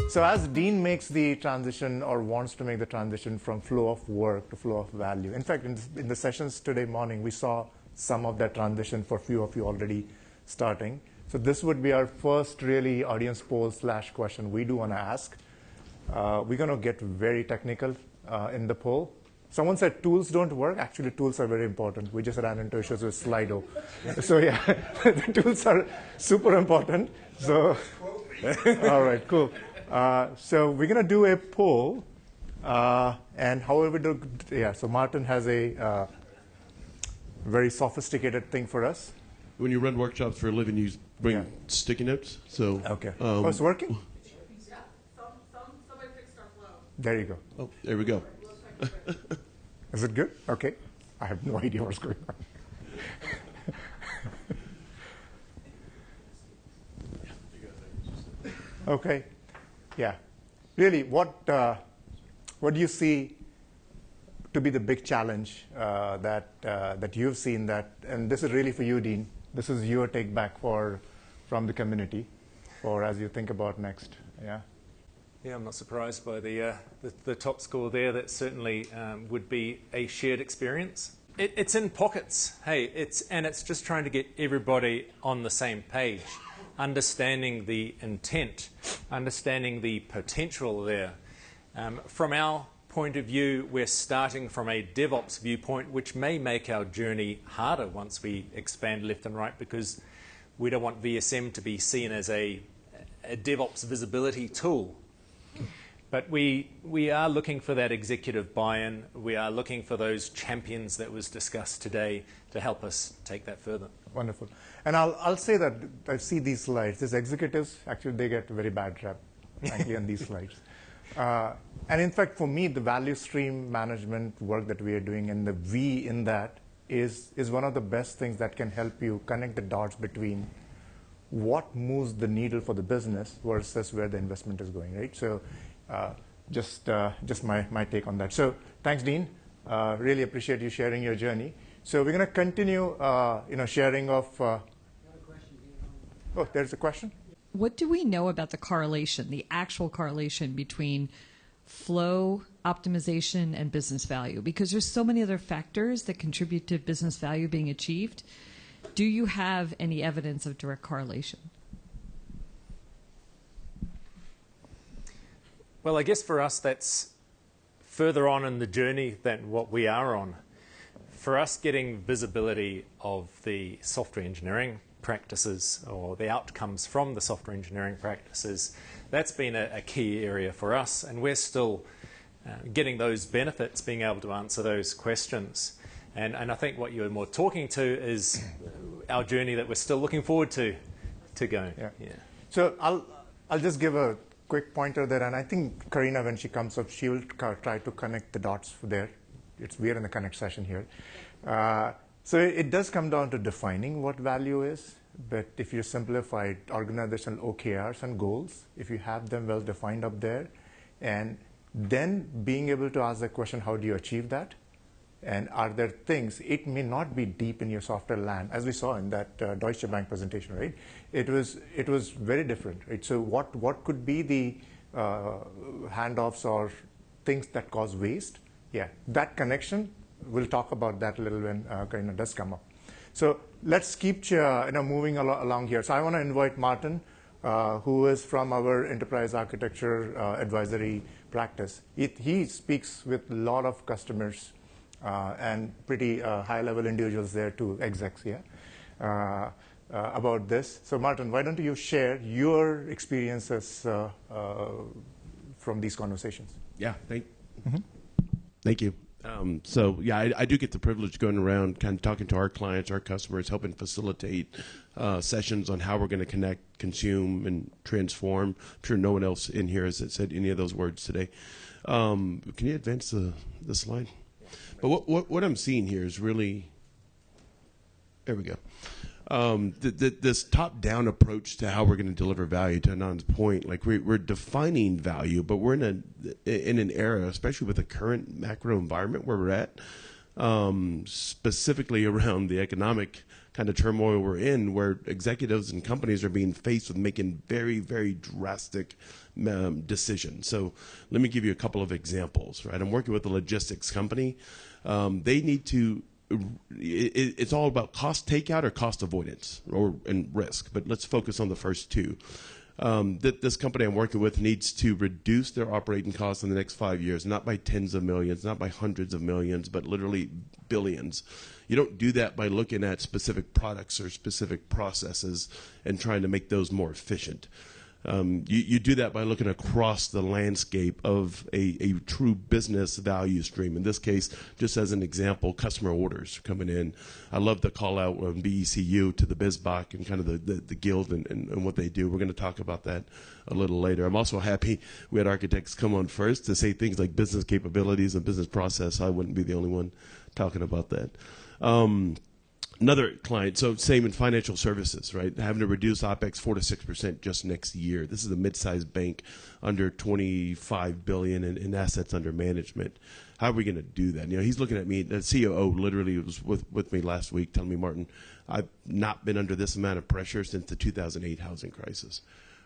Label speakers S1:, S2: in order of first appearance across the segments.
S1: So as Dean makes the transition or wants to make the transition from flow of work to flow of value, in fact, in the sessions today morning, we saw some of that transition for a few of you already starting. So this would be our first really audience poll / question we do want to ask. We're going to get very technical in the poll. Someone said tools don't work. Actually, tools are very important. We just ran into issues with Slido. So yeah, the tools are super important. So, all right, cool. So we're going to do a poll. And however, so Martin has a very sophisticated thing for us.
S2: When you run workshops for a living, you bring sticky notes. So
S1: okay. Oh, it's working?
S3: Yeah. Somebody fixed our flow.
S1: There you go.
S2: Oh, there we go.
S1: Is it good? Okay. I have no idea what's going on. Okay. Yeah. Really, what do you see to be the big challenge that you've seen that, and this is really for you, Dean. This is your take back from the community, or as you think about next. Yeah.
S4: Yeah, I'm not surprised by the top score there. That certainly would be a shared experience. It's in pockets. Hey, it's just trying to get everybody on the same page, understanding the intent, understanding the potential there. From our point of view, we're starting from a DevOps viewpoint, which may make our journey harder once we expand left and right, because we don't want VSM to be seen as a DevOps visibility tool. But we are looking for that executive buy-in. We are looking for those champions that was discussed today to help us take that further.
S1: Wonderful. And I'll say that I see these slides. These executives, actually, they get very bad rep, frankly, on these slides. And in fact, for me, the value stream management work that we are doing and the V in that is one of the best things that can help you connect the dots between what moves the needle for the business versus where the investment is going, right? So just my take on that. So thanks, Dean. Really appreciate you sharing your journey. So we're going to continue, sharing of. Oh, there's a question.
S5: What do we know about the correlation, the actual correlation between flow optimization and business value? Because there's so many other factors that contribute to business value being achieved. Do you have any evidence of direct correlation?
S4: Well, I guess for us, that's further on in the journey than what we are on. For us, getting visibility of the software engineering practices or the outcomes from the software engineering practices, that's been a key area for us, and we're still getting those benefits, being able to answer those questions. And I think what you're more talking to is our journey that we're still looking forward to going.
S1: Yeah. So I'll just give a quick pointer there, and I think Carina, when she comes up, she will try to connect the dots there. We're in the connect session here. So it does come down to defining what value is, but if you simplify it, organizational OKRs and goals, if you have them well defined up there, and then being able to ask the question, how do you achieve that? And are there things, it may not be deep in your software land, as we saw in that Deutsche Bank presentation, right? It was very different, right? So what could be the handoffs or things that cause waste? Yeah, that connection, we'll talk about that a little when Carina does come up. So let's keep moving along here. So I want to invite Martin, who is from our enterprise architecture advisory practice. He speaks with a lot of customers and pretty high-level individuals there too, execs, about this. So Martin, why don't you share your experiences from these conversations?
S2: Yeah, thank you. So yeah, I do get the privilege of going around kind of talking to our clients, our customers, helping facilitate sessions on how we're going to connect, consume, and transform. I'm sure no one else in here has said any of those words today. Can you advance the slide? But what I'm seeing here is really, there we go. This top-down approach to how we're going to deliver value, to Anand's point, like we're defining value, but we're in an era, especially with the current macro environment where we're at, specifically around the economic kind of turmoil we're in, where executives and companies are being faced with making very, very drastic decisions. So let me give you a couple of examples, right? I'm working with a logistics company. They need to, it's all about cost takeout or cost avoidance and risk, but let's focus on the first two. This company I'm working with needs to reduce their operating costs in the next 5 years, not by tens of millions, not by hundreds of millions, but literally billions. You don't do that by looking at specific products or specific processes and trying to make those more efficient. You do that by looking across the landscape of a true business value stream. In this case, just as an example, customer orders coming in. I love the call out on BECU to the BizBach and kind of the guild and what they do. We're going to talk about that a little later. I'm also happy we had architects come on first to say things like business capabilities and business process. I wouldn't be the only one talking about that. Another client, so same in financial services, right? Having to reduce OpEx 4 to 6% just next year. This is a mid-sized bank under $25 billion in assets under management. How are we going to do that? You know, he's looking at me. The COO literally was with me last week, telling me, Martin, I've not been under this amount of pressure since the 2008 housing crisis.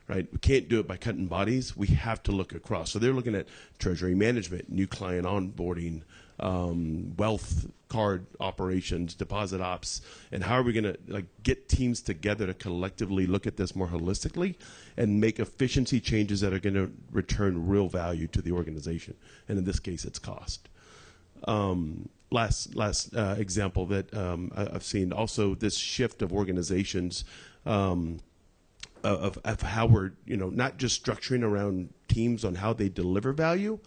S2: Right? We can't do it by cutting bodies. We have to look across. So they're looking at treasury management, new client onboarding, wealth card operations, deposit ops, and how are we going to get teams together to collectively look at this more holistically and make efficiency changes that are going to return real value to the organization. And in this case, it's cost. Last example that I've seen also this shift of organizations. Of how we're, not just structuring around teams on how they deliver value,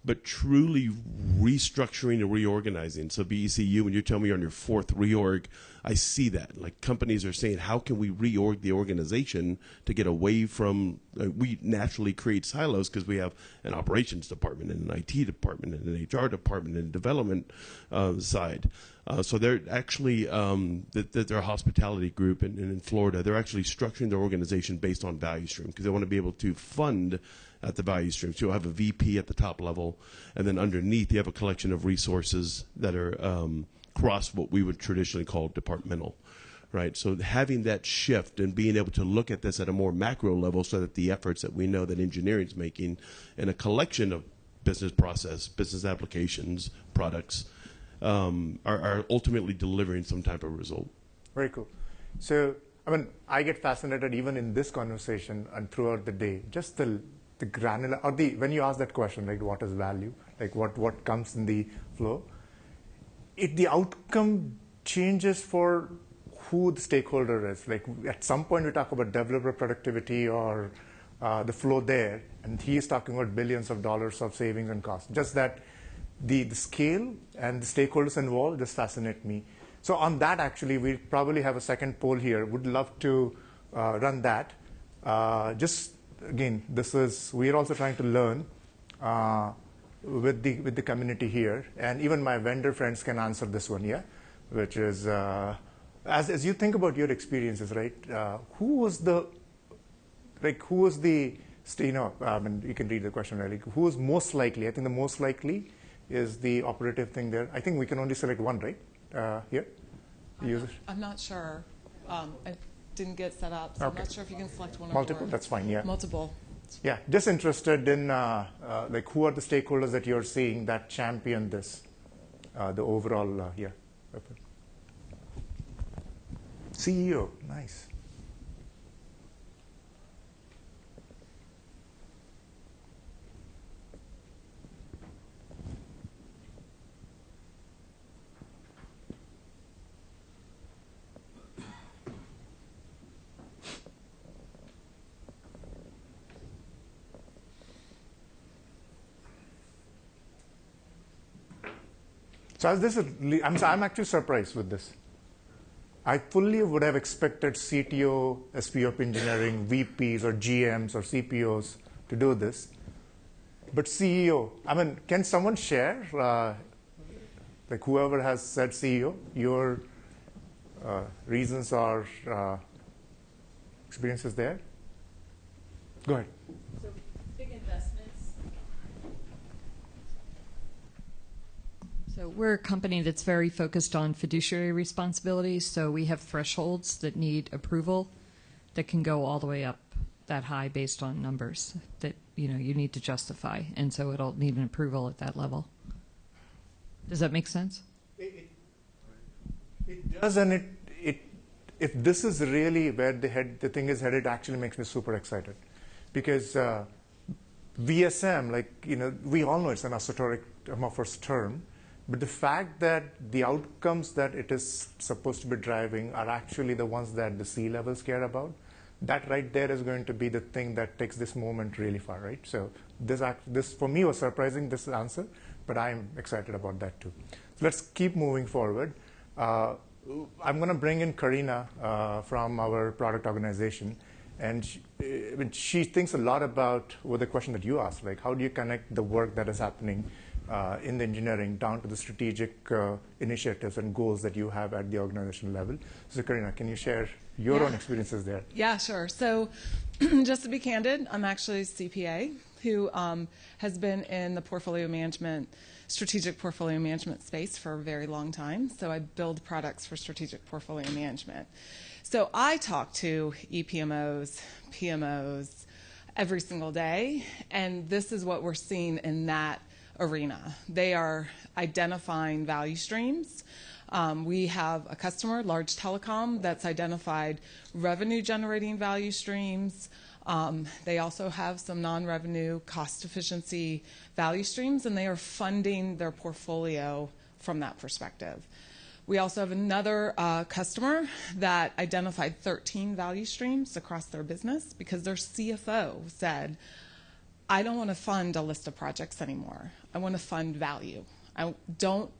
S2: but truly restructuring and reorganizing. So BECU, when you tell me you're on your fourth reorg, I see that. Like companies are saying, how can we reorg the organization to get away from, we naturally create silos because we have an operations department and an IT department and an HR department and a development side. So they're actually, they're a hospitality group in Florida. They're actually structuring their organization based on value stream because they want to be able to fund at the value stream. So you'll have a VP at the top level, and then underneath you have a collection of resources that are across what we would traditionally call departmental, right? So having that shift and being able to look at this at a more macro level so that the efforts that we know that engineering is making in a collection of business process, business applications, products, are ultimately delivering some type of result.
S1: Very cool. So, I get fascinated even in this conversation and throughout the day, just the granular, or when you ask that question, like what is value, like what comes in the flow, the outcome changes for who the stakeholder is. Like at some point we talk about developer productivity or the flow there, and he is talking about billions of dollars of savings and costs. Just that the scale and the stakeholders involved just fascinate me. So on that, actually, we probably have a second poll here. Would love to run that. Just again, we are also trying to learn with the community here, and even my vendor friends can answer this one, yeah, which is as you think about your experiences, right? Who was the you can read the question really. Who was most likely? I think the most likely is the operative thing there. I think we can only select one, right? Here,
S3: I'm not sure. I didn't get set up, so
S1: Okay.
S3: I'm not sure if you can select one or
S1: Multiple.
S3: more.
S1: That's fine. Yeah.
S3: Multiple.
S1: Yeah. Just interested in who are the stakeholders that you're seeing that champion this, the overall CEO. Nice. So as this is, I'm actually surprised with this. I fully would have expected CTO, SVP of engineering, VPs or GMs or CPOs to do this. But CEO, can someone share, like whoever has said CEO, your reasons or experiences there? Go ahead.
S5: So big investments. So we're a company that's very focused on fiduciary responsibilities. So we have thresholds that need approval that can go all the way up that high based on numbers that you need to justify, and so it'll need an approval at that level. Does that make sense?
S1: It does, and if this is really where the thing is headed, actually makes me super excited, because VSM, we all know it's an esoteric amorphous term, but the fact that the outcomes that it is supposed to be driving are actually the ones that the C-levels care about, that right there is going to be the thing that takes this movement really far, right? So this for me was surprising, this answer, but I'm excited about that too. So let's keep moving forward. I'm going to bring in Carina from our product organization, and she thinks a lot about the question that you asked, like how do you connect the work that is happening in the engineering down to the strategic initiatives and goals that you have at the organizational level. So Carina, can you share your own experiences there?
S3: Yeah, sure. So just to be candid, I'm actually a CPA who has been in the portfolio management, strategic portfolio management space for a very long time. So I build products for strategic portfolio management. So I talk to EPMOs, PMOs every single day, and this is what we're seeing in that arena. They are identifying value streams. We have a customer, large telecom, that's identified revenue generating value streams. They also have some non-revenue cost efficiency value streams, and they are funding their portfolio from that perspective. We also have another customer that identified 13 value streams across their business because their CFO said, I don't want to fund a list of projects anymore. I want to fund value. Don't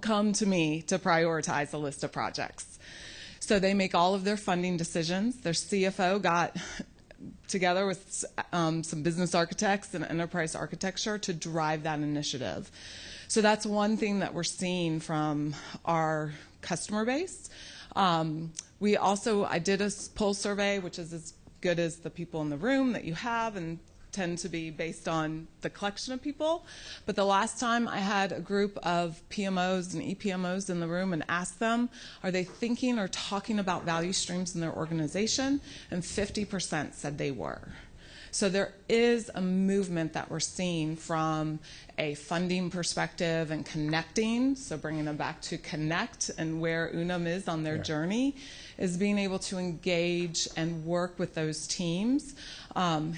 S3: come to me to prioritize a list of projects. So they make all of their funding decisions. Their CFO got together with some business architects and enterprise architecture to drive that initiative. So that's one thing that we're seeing from our customer base. I did a poll survey, which is as good as the people in the room that you have, and tend to be based on the collection of people. But the last time I had a group of PMOs and EPMOs in the room and asked them, are they thinking or talking about value streams in their organization? And 50% said they were. So there is a movement that we're seeing from a funding perspective and connecting, so bringing them back to connect and where Unum is on their journey, is being able to engage and work with those teams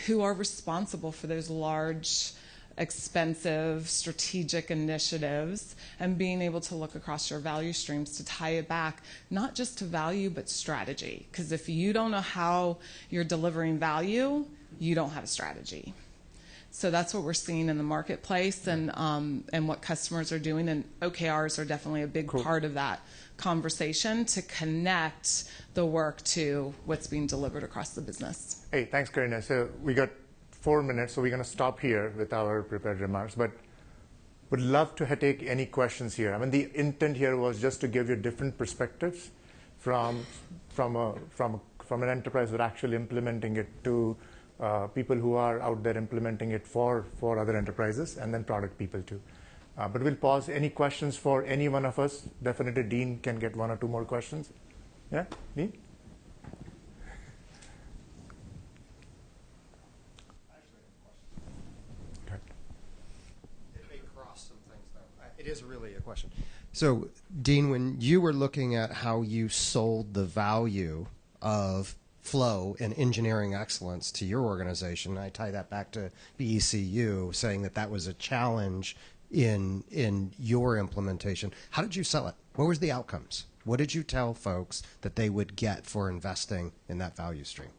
S3: who are responsible for those large, expensive, strategic initiatives, and being able to look across your value streams to tie it back, not just to value, but strategy. Because if you don't know how you're delivering value, you don't have a strategy. So that's what we're seeing in the marketplace and what customers are doing, and OKRs are definitely a big part of that conversation to connect the work to what's being delivered across the business.
S1: Hey, thanks, Carina. So we got 4 minutes, so we're going to stop here with our prepared remarks, but would love to take any questions here. I mean, the intent here was just to give you different perspectives from an enterprise that actually implementing it to people who are out there implementing it for other enterprises, and then product people too. But we'll pause. Any questions for any one of us? Definitely Dean can get 1 or 2 more questions. Yeah, Dean?
S6: It may cross some things, though. It is really a question. So, Dean, when you were looking at how you sold the value of flow and engineering excellence to your organization, I tie that back to BECU, saying that was a challenge in your implementation. How did you sell it? What was the outcomes? What did you tell folks that they would get for investing in that value stream?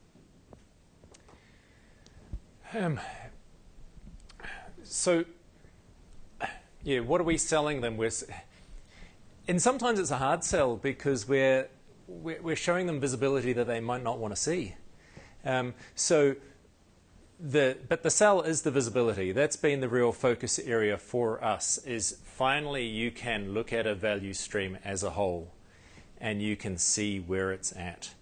S4: What are we selling them with? And sometimes it's a hard sell because we're showing them visibility that they might not want to see. But the sell is the visibility. That's been the real focus area for us, is finally you can look at a value stream as a whole and you can see where it's at.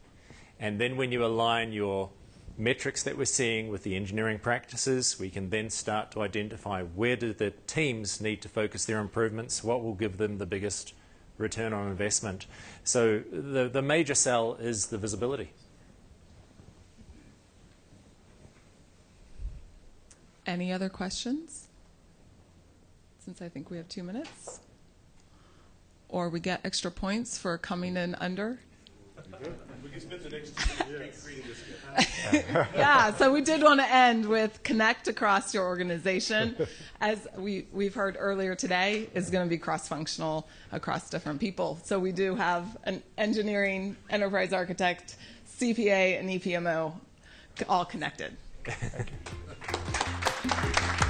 S4: And then when you align your metrics that we're seeing with the engineering practices, we can then start to identify where do the teams need to focus their improvements, what will give them the biggest return on investment. So the major sell is the visibility.
S3: Any other questions? Since I think we have 2 minutes. Or we get extra points for coming in under.
S2: We can spend the next 2 years reading this.
S3: Yeah, so we did want to end with connect across your organization. As we've heard earlier today, is going to be cross-functional across different people. So we do have an engineering, enterprise architect, CPA, and EPMO all connected.
S1: Thank you.